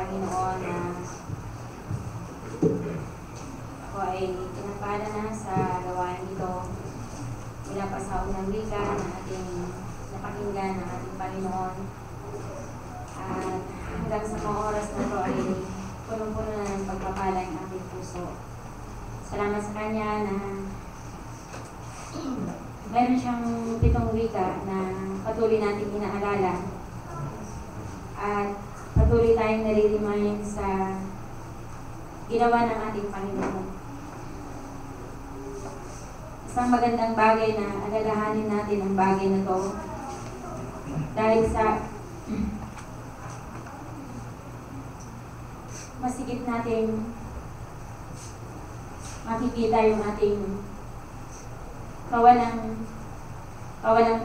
Panginoon na ako ay pinagpala na sa gawain ito. Pinapasaw ng wika na ating napakinggan ng ating Panginoon. At hanggang sa mga oras na ito ay punong-puno na ng pagpapala ang ating puso. Salamat sa Kanya na mayroon siyang 7 wika na patuloy nating inaalala at patuloy tayong nare-remind sa ginawa ng ating Panginoon. Isang magandang bagay na alalahanin natin ang bagay na to dahil sa masigit natin makikita yung ating kawalang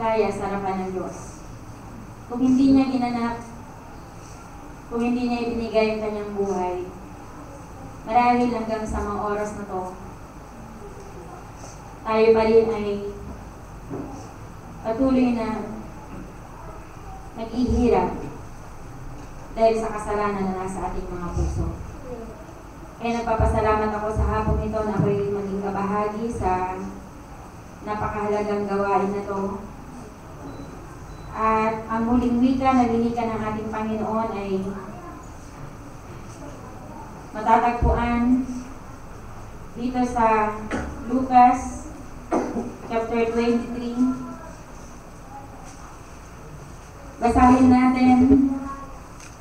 kaya sa harapan ng Diyos. Kung hindi niya ginanap, kung hindi niya ibinigay yung kanyang buhay, marahil hanggang sa mga oras na to, tayo pa rin ay patuloy na naghihirap dahil sa kasalanan na nasa ating mga puso. Kaya nagpapasalamat ako sa hapon ito na ako'y maging kabahagi sa napakahalagang gawain na to. At ang muling wika na linika ng ating Panginoon ay matatagpuan dito sa Lucas chapter 23. Basahin natin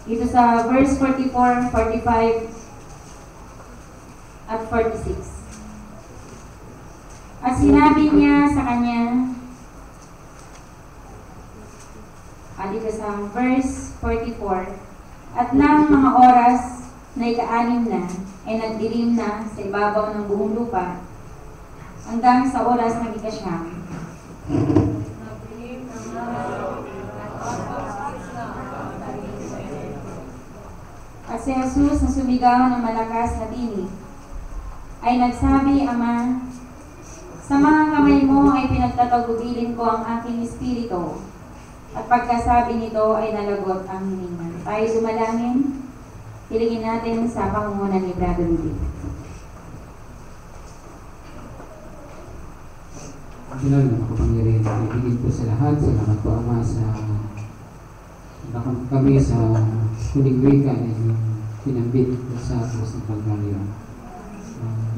dito sa verse 44, 45 at 46. At sinabi niya sa kanya, dito sa verse 44, at nang mga oras na ika-6 na, ay nagdilim na sa ibabaw ng buong lupa, hanggang sa oras ng ika-9. At si Jesus na sumigaw ng malakas na tinig, ay nagsabi, Ama, sa mga kamay mo ay pinagtatagubilin ko ang aking espiritu. At pagkasabi nito ay nalagot ang hininga. Tayo dumalangin, hilingin natin sa pangunguna ni Brother Rudy. Panginoon na makapangyarihan, ibigin po sa lahat. Salamat po, Ama, sa kami sa huling wika na inyong pinambit sa Krus ng Kalbaryo.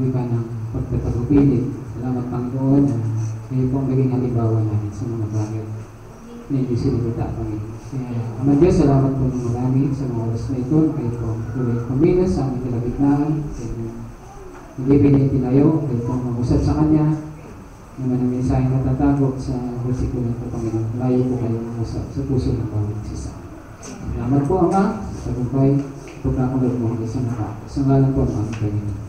Wika ng pagtatagubilin. Salamat, Panginoon, na kayo pong naging halimbawa namin sa mga bagay na hindi sinigita, Panginoon. Kaya, Ama Diyos, salamat po ng marami sa mga oras na ito. Kayo pong tuloy pamilas sa aming kalagitnaan. Hindi pinitinayo, kayo pong mag-usap sa Kanya. Naman ang mensahe na tatago sa versikulo ng Panginoon. Layo po kayo mag-usap sa puso ng bawat isa. Salamat po, Ama, sa tagumpay. Pagkakulog mo hanggang sa mata. Sa ngalan po ang aming Panginoon.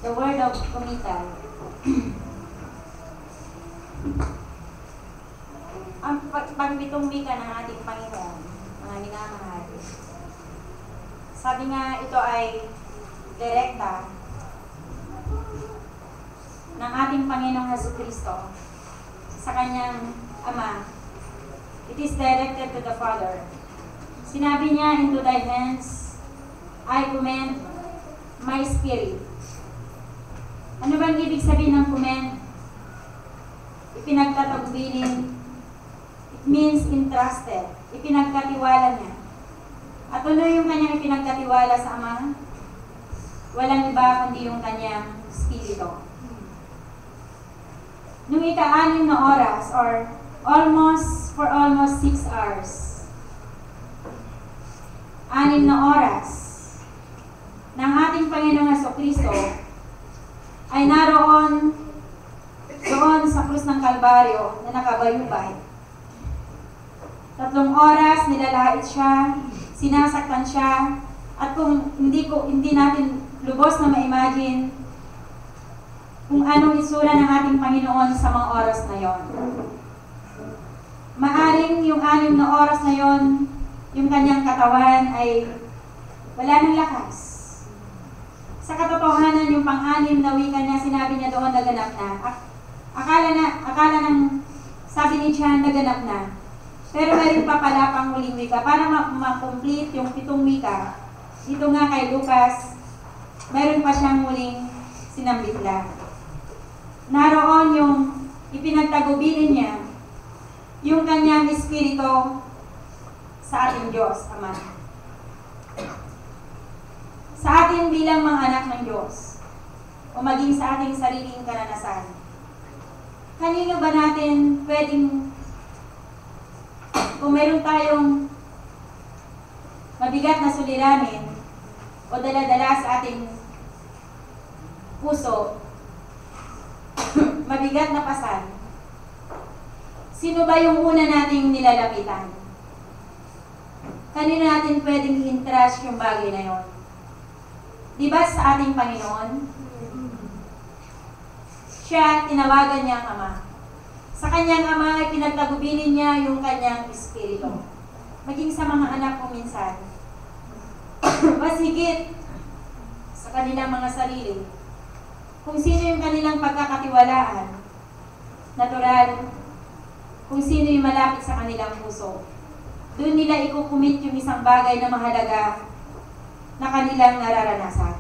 The word of committal. Ang pagbitong wika ng ating Panginoon, mga minamahal. Sabi nga ito ay direkta ng ating Panginoong Jesucristo sa kanyang Ama. It is directed to the Father. Sinabi niya, into thy hands I commend my spirit. Ano bang ibig sabihin ng commend? Ipinagtatagubilin. It means entrusted. Ipinagkatiwala niya. At ano yung kanyang ipinagkatiwala sa Ama? Walang iba kundi yung kanyang spirito. Nung ika-6 na oras or for almost 6 hours. 6 na oras ng ating Panginoong Jesucristo ay naroon doon sa krus ng Kalbaryo na nakabayubay. 3 oras nilalait siya, sinasaktan siya, at kung hindi natin lubos na ma-imagine kung anong itsura ng ating Panginoon sa mga oras na yon. Maaring yung 6 na oras na yon, yung kanyang katawan ay wala ng lakas. Sa katotohanan, yung pang-anim na wika niya, sinabi niya doon naganap na. Akala ng sabi ni John naganap na. Pero meron pa pala pang huling wika. Para ma-complete yung 7 wika, ito nga kay Lucas, meron pa siyang huling sinambitla. Naroon yung ipinagtagubilin niya, yung kanyang espiritu sa ating Diyos, Ama. Sa atin bilang mga anak ng Diyos, o maging sa ating sariling karanasan, kanino ba natin pwedeng, kung meron tayong mabigat na suliranin o dala-dala sa ating puso, mabigat na pasan, sino ba yung una nating nilalapitan? Kanino natin pwedeng i-entrust yung bagay na yon? Diba sa ating Panginoon? Siya, tinawagan niya ang Ama. Sa kanyang Ama, ay pinagtagubilin niya yung kanyang espiritu. Maging sa mga anak ko minsan, mas higit sa kanilang mga sarili, kung sino yung kanilang pagkakatiwalaan, natural, kung sino yung malapit sa kanilang puso, doon nila ikukumit yung isang bagay na mahalaga na kanilang nararanasan.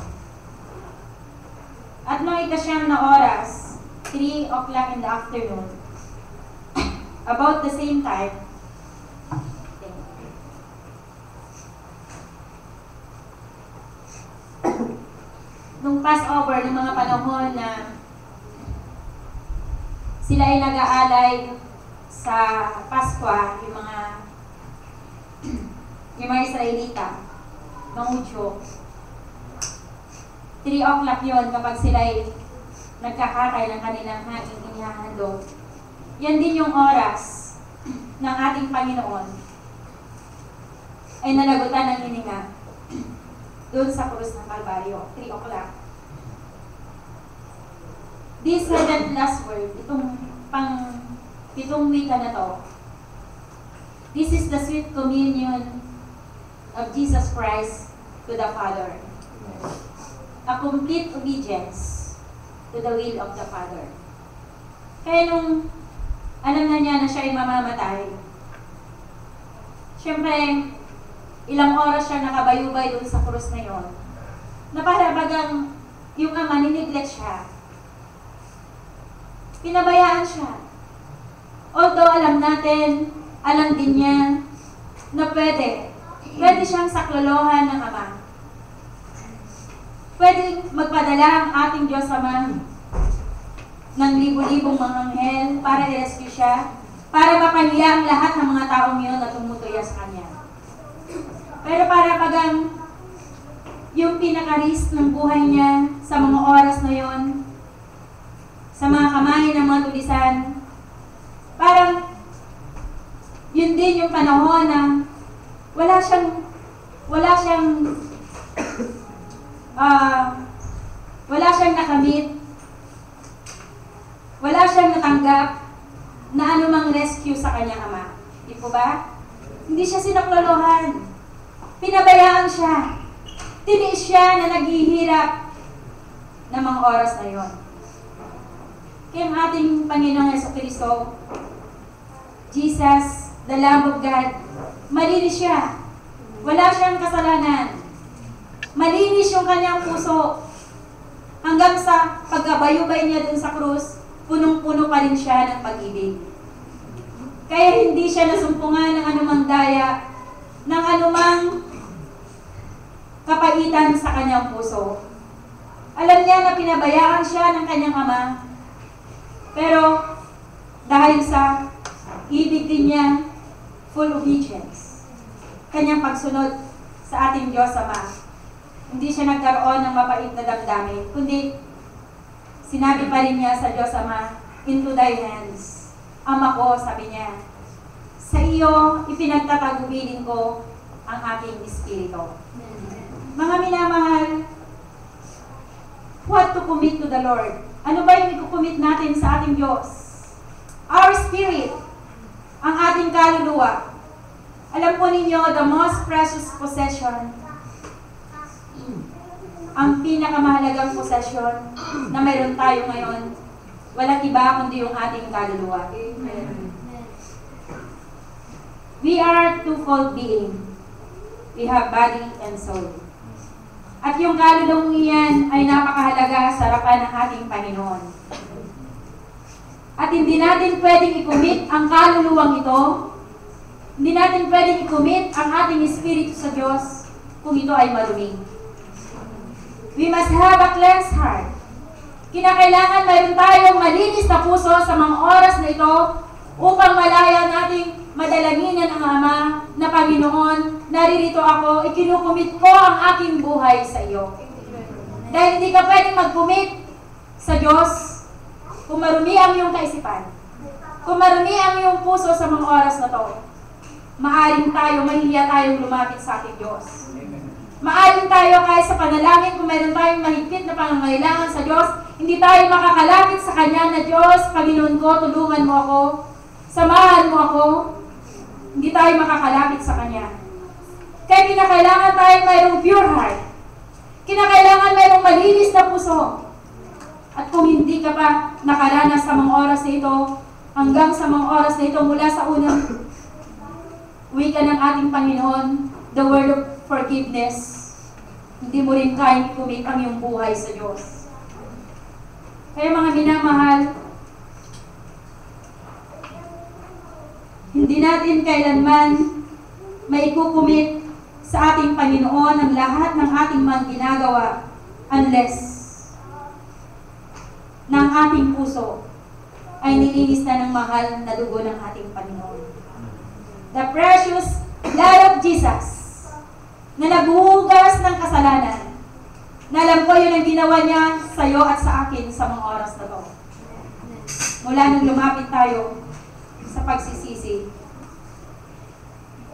At nung ikasyam na oras, 3 o'clock in the afternoon, about the same time, nung Passover, ng mga panahon na sila ay nag-aalay sa Paskwa, yung mga Israelita, mga Hudyo. 3 o'clock yun kapag sila ay nagkakatay ng kanilang hanging inihahandog. Yan din yung oras ng ating Panginoon ay nalagutan ng hininga doon sa krus ng Kalbaryo. 3 o'clock. This seventh last word, itong pitong wika na to, this is the sweet communion of Jesus Christ to the Father. A complete obedience to the will of the Father. Kaya nung alam na niya na siya ay mamamatay, siyempre, ilang oras siya nakabayubay doon sa krus na yon, na para bagang yung Ama, nineglect siya. Pinabayaan siya. Although alam natin, alam din niya na pwede siyang saklolohan ng Ama. Pwede magpadala ang ating Diyos Ama ng libo-libong mga anghel para i-rescue siya, para mapahiya ang lahat ng mga taong yun na tumutuya sa Kanya. Pero para pagang yung pinaka-risk ng buhay niya sa mga oras na yon, sa mga kamay ng mga tulisan, parang yun din yung panahon na wala siyang nakamit, wala siyang natanggap na anumang rescue sa kanyang Ama. Di po ba? Hindi siya sinaklolohan. Pinabayaan siya. Tiniis siya na naghihirap ng mga oras na yon. Kaya ang ating Panginoong Jesucristo, Jesus, the Lamb of God, malinis siya. Wala siyang kasalanan. Malinis yung kanyang puso. Hanggang sa pagkabayubay niya dun sa krus, punong-puno pa rin siya ng pag-ibig. Kaya hindi siya nasumpungan ng anumang daya, ng anumang kapaitan sa kanyang puso. Alam niya na pinabayaan siya ng kanyang Ama, pero dahil sa ibig din niya, full obedience, kanyang pagsunod sa ating Diyos Ama, hindi siya nagkaroon ng mapait na damdamin, kundi sinabi pa rin niya sa Diyos Ama, into thy hands. Ama ko, sabi niya, sa iyo ipinagtatagubilin ko ang aking espiritu. Mga minamahal, what to commit to the Lord? Ano ba yung ikukommit natin sa ating Diyos? Our spirit, ang ating kaluluwa. Alam po ninyo, the most precious possession ang pinakamahalagang posesyon na mayroon tayo ngayon, walang iba kundi yung ating kaluluwa. We are twofold being. We have body and soul. At yung kaluluwang iyan ay napakahalaga sa harapan ng ating Panginoon. At hindi natin pwedeng i-commit ang kaluluwang ito, hindi natin pwedeng i-commit ang ating espiritu sa Diyos kung ito ay marumi. We must have a cleansed heart. Kinakailangan mayroon tayong malinis na puso sa mga oras na ito upang malaya nating madalaginan ang Ama na Panginoon, naririto ako, ikinukumit ko ang aking buhay sa iyo. Dahil hindi ka pwedeng mag-commit sa Diyos kung marumi ang iyong kaisipan, kung marumi ang iyong puso sa mga oras na to. Maaring tayo, mahihiya tayong lumapit sa ating Diyos. Maaring tayo kahit sa panalangin, kung mayroon tayong mahigpit na pangangailangan sa Diyos, hindi tayo makakalapit sa Kanya na Diyos, Panginoon ko, tulungan mo ako, samahan mo ako. Hindi tayo makakalapit sa Kanya. Kaya kinakailangan tayo mayroong pure heart. Kinakailangan mayroong malinis na puso. At kung hindi ka pa nakaranas sa mga oras na ito, hanggang sa mga oras na ito, mula sa unang wika ng ating Panginoon, the word of forgiveness, hindi mo rin kayang i-commit ang iyong buhay sa Diyos. Kaya mga minamahal, hindi natin kailanman maikukumit sa ating Panginoon ang lahat ng ating mga ginagawa unless ng ating puso ay nilinis na ng mahal na dugo ng ating Panginoon. The precious blood of Jesus na naghuhugas ng kasalanan, na alam ko yun ang ginawa niya sa iyo at sa akin sa mga oras na to. Mula nung lumapit tayo sa pagsisisi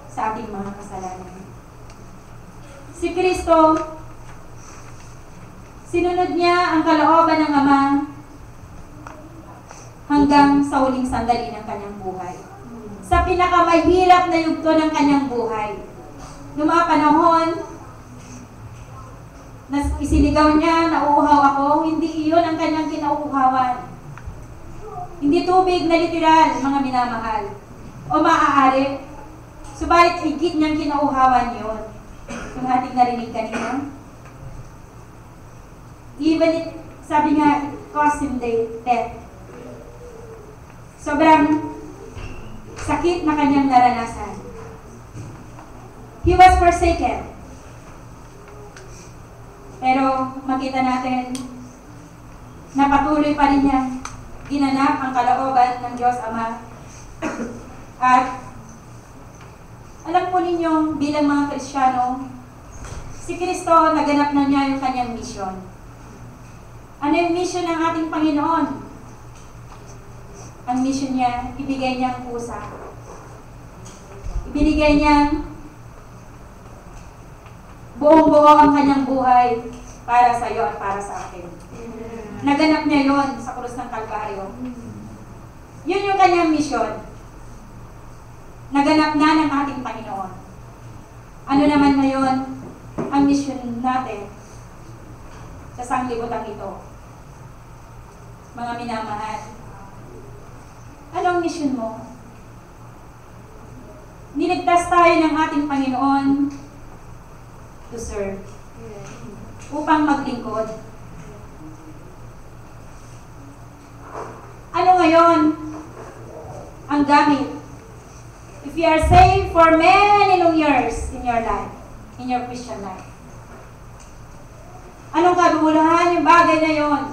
sa ating mga kasalanan. Si Kristo, sinunod niya ang kalooban ng Ama hanggang sa huling sandali ng kanyang buhay. Sa pinakamahirap na yugto ng kanyang buhay. Noong mga panahon, na isinigaw niya, nauuhaw ako, hindi iyon ang kanyang kinauuhawan. Hindi tubig na literal, mga minamahal, o maaari. Subalit higit niyang kinauuhawan yun. Yung ating narinig kanina. Even it, sabi nga, it cost him death. Sobrang sakit na kanyang naranasan. He was forsaken. Pero makita natin na patuloy pa rin niya ginanap ang kalooban ng Diyos Ama. At alam po ninyo, bilang mga Kristiyano, si Kristo, naganap na niya yung kanyang mission. Ano yung mission ng ating Panginoon? Ang mission niya, ibigay niya ang pusa. Ibinigay niya buong-buo ang kanyang buhay para sa iyo at para sa akin. Naganap niya yon sa krus ng Kalbaryo. Yun yung kanyang mission. Naganap na ng ating Panginoon. Ano naman ngayon ang mission natin sa sanglibutang ito? Mga minamahal, anong mission mo? Niligtas tayo ng ating Panginoon to serve, upang maglingkod. Ano ngayon ang gamit? If you are saved for many long years in your life, in your Christian life, anong kabuluhan yung bagay na yon?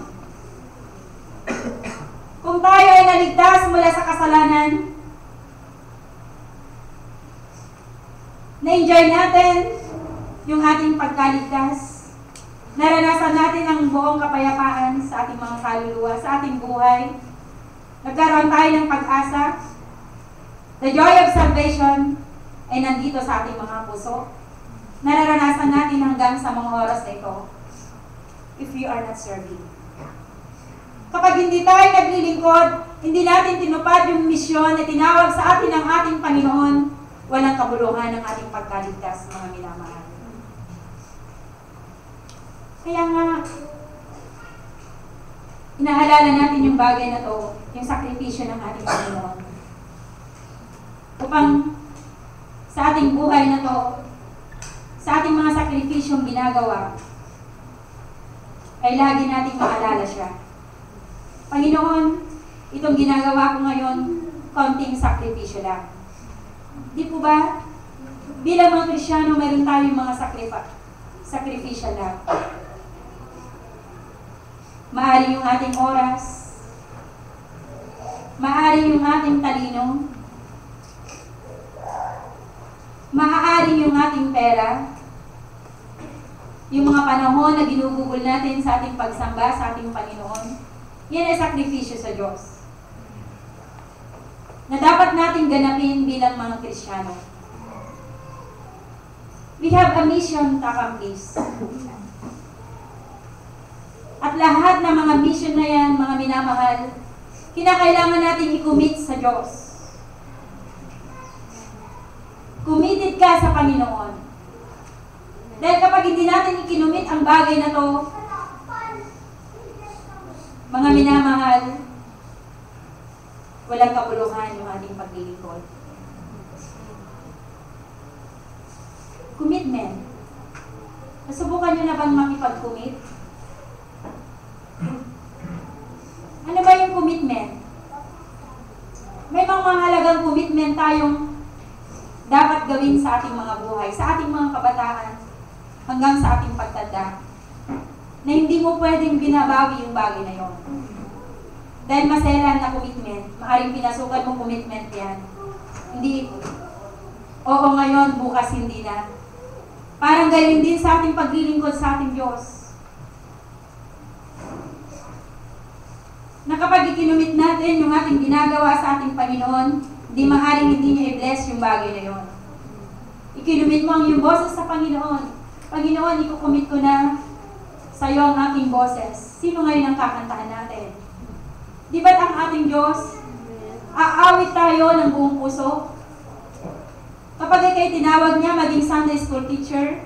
Kung tayo ay naligtas mula sa kasalanan, na-enjoy natin yung ating pagkaligtas, naranasan natin ang buong kapayapaan sa ating mga kaluluwa, sa ating buhay, nagkaroon tayo ng pag-asa, the joy of salvation ay nandito sa ating mga puso. Nararanasan natin hanggang sa mga oras na ito, if you are not serving. Kapag hindi tayo naglilingkod, hindi natin tinupad yung misyon na tinawag sa atin ng ating Panginoon, walang kabuluhan ng ating pagkaligtas, mga minamahal. Kaya nga, inaalala natin yung bagay na to, yung sakripisyo ng ating Panginoon. Upang sa ating buhay na to, sa ating mga sakripisyong ginagawa, ay lagi nating maalala siya. Panginoon, itong ginagawa ko ngayon, konting sakripisyo lang. Di po ba? Bilang mga Kristyano, mayroon tayong mga sakripisyo lang. Maari yung ating oras, maari yung ating talino, maaari yung ating pera, yung mga panahon na ginugugol natin sa ating pagsamba sa ating Panginoon, yan ay sakripisyo sa Diyos na dapat nating ganapin bilang mga Kristyano. We have a mission to accomplish. At lahat ng mga mission na yan, mga minamahal, kinakailangan natin i-commit sa Diyos. Committed ka sa Panginoon. Dahil kapag hindi natin ikinumit ang bagay na to, mga minamahal, walang kabuluhan yung ating paglilingkod. Commitment. Nasubukan nyo na bang makipag-commit? Ano ba yung commitment? May mga mahalagang commitment tayong dapat gawin sa ating mga buhay, sa ating mga kabataan, hanggang sa ating pagtanda, na hindi mo pwedeng binabawi yung bagay na yon. Dahil maselan na commitment, maaring pinasukan mo commitment yan. Hindi, oo ngayon, bukas hindi na. Parang gayon din sa ating paglilingkod sa ating Diyos. Na kapag ikinumit natin yung ating ginagawa sa ating Panginoon, di maaaring hindi niya i-bless yung bagay na yon. Ikinumit mo ang iyong boses sa Panginoon. Panginoon, ikukumit ko na sa iyo ang aking boses. Sino ngayon ang kakantahan natin? Di ba't ang ating Diyos, aawit tayo ng buong puso? Kapag ikaw'y tinawag niya maging Sunday school teacher,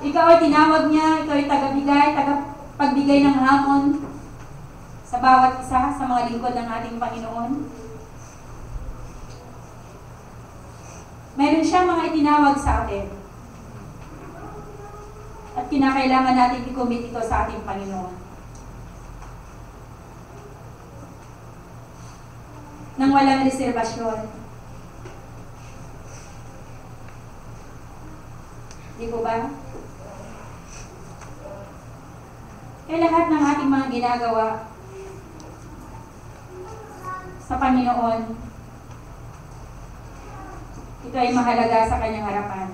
ikaw ay tinawag niya, ikaw ay tagabigay, tagapagbigay ng hamon sa bawat isa sa mga lingkod ng ating Panginoon. Meron siya mga itinawag sa atin. At kinakailangan natin i-commit ito sa ating Panginoon. Nang walang reservasyon. Di po ba? Kaya lahat ng ating mga ginagawa sa Panginoon, ito ay mahalaga sa Kanyang harapan.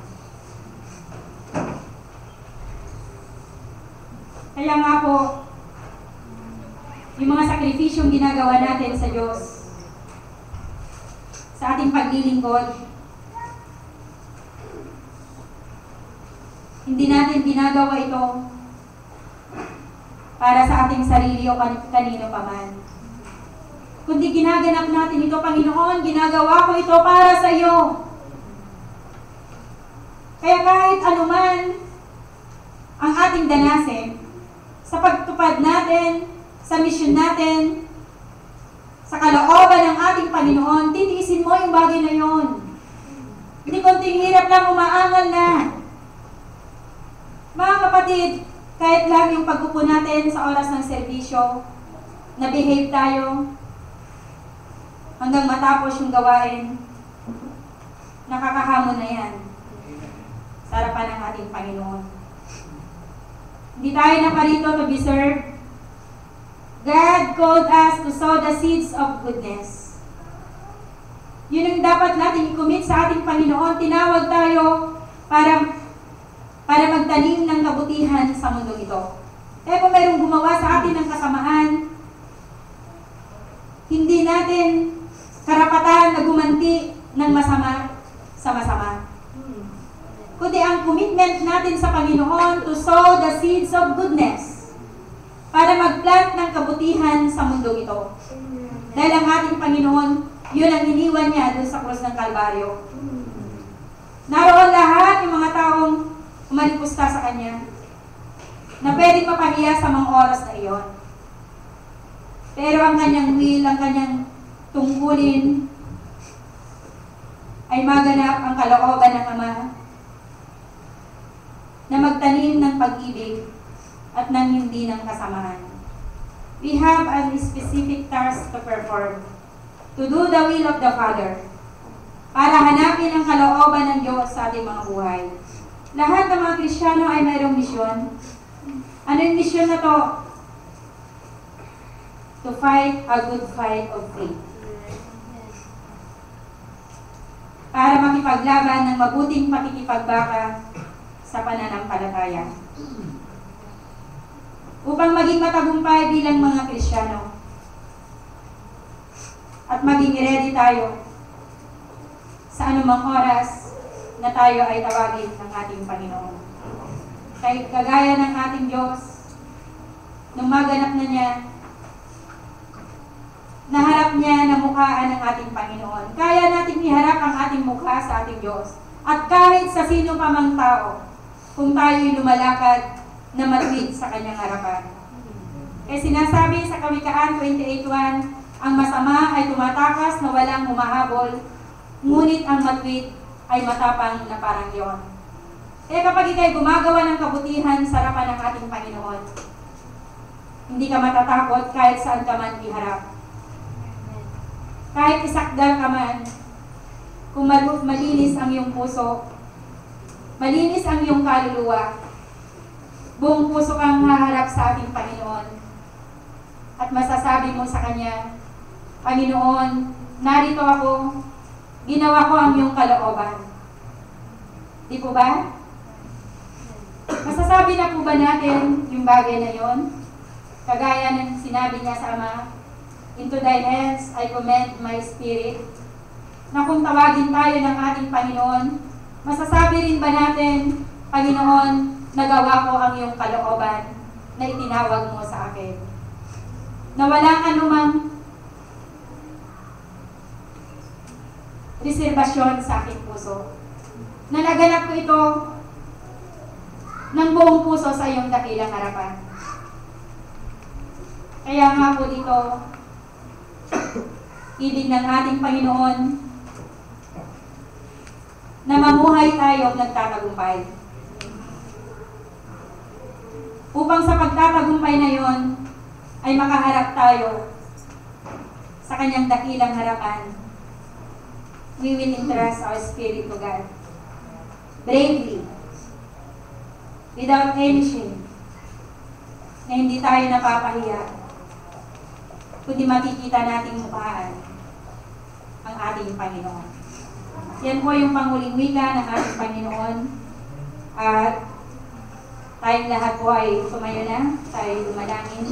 Kaya nga po, yung mga sakripisyong ginagawa natin sa Diyos, sa ating paglilingkod, hindi natin ginagawa ito para sa ating sarili o kanino paman. Kundi ginaganap natin ito, Panginoon, ginagawa ko ito para sa iyo. Kaya kahit anuman ang ating danasin, sa pagtupad natin, sa misyon natin, sa kalooban ng ating Panginoon, titiisin mo yung bagay na yon. Hindi konting hirap lang, umaangal na. Mga kapatid, kahit lang yung pag-upo natin sa oras ng serbisyo, na-behave tayo, hanggang matapos yung gawain, nakakahamon na yan sa harapan ng ating Panginoon. Hindi tayo naparito to be served. God called us to sow the seeds of goodness. Yun ang dapat natin i-commit sa ating Panginoon. Tinawag tayo para magtanim ng kabutihan sa mundong ito. Kaya kung mayroong gumawa sa atin ng kasamaan, hindi natin karapatan na gumanti ng masama sa masama. Kundi ang commitment natin sa Panginoon to sow the seeds of goodness para mag-plant ng kabutihan sa mundong ito. Dahil ang ating Panginoon, yun ang iniwan niya doon sa krus ng Kalbaryo. Naroon lahat yung mga taong umalipusta sa Kanya. na pwedeng mapahiya sa mga oras na iyon. Pero ang kanyang will, ang kanyang tungkulin ay maganap ang kalooban ng Ama na magtanim ng pag-ibig at ng hindi ng kasamaan. We have a specific task to perform, to do the will of the Father, para hanapin ang kalooban ng Diyos sa ating mga buhay. Lahat ng mga Kristiyano ay mayroong misyon. Ano yung misyon na to? To fight a good fight of faith. Para makipaglaban ng mabuting pakikipagbaka sa pananampalataya. Upang maging matagumpay bilang mga Kristiyano. At maging ready tayo sa anumang oras na tayo ay tawagin ng ating Panginoon. Kaya kagaya ng ating Diyos, nung maganap na niya, naharap niya na mukhaan ng ating Panginoon. Kaya natin iharap ang ating mukha sa ating Diyos. At kahit sa sino pa mang tao, kung tayo'y lumalakad na matwid sa kanyang harapan. Kaya sinasabi sa Kawikaan 28:1, ang masama ay tumatakas na walang humahabol, ngunit ang matwid ay matapang na parang leon. Kaya kapag ikay gumagawa ng kabutihan sa harapan ng ating Panginoon, hindi ka matatakot kahit saan ka man iharap. Kahit isakdal ka man, kung malinis ang iyong puso, malinis ang iyong kaluluwa, buong puso kang haharap sa ating Panginoon. At masasabi mo sa Kanya, Panginoon, narito ako, ginawa ko ang iyong kalooban. Di po ba? Masasabi na po ba natin yung bagay na yon? Kagaya ng sinabi niya sa Ama, into thy hands I commend my spirit. Na kung tawagin tayo ng ating Panginoon, masasabi rin ba natin, Panginoon, nagawa ko ang iyong kalooban na itinawag mo sa akin. Na walang anumang reserbasyon sa aking puso. Na naganap ko ito ng buong puso sa iyong dakilang harapan. Kaya nga po dito, ibig ng ating Panginoon na mamuhay tayo nagtatagumpay. Upang sa pagtatagumpay na yon ay makaharap tayo sa kanyang dakilang harapan. We will entrust our spirit to God. Bravely. Without any shame. Na hindi tayo napapahiya. Kundi makikita nating mukhaan ang ating Panginoon. Yan po yung panguling wika ng ating Panginoon. At tayong lahat po ay tumayo na, tayo dumalangin.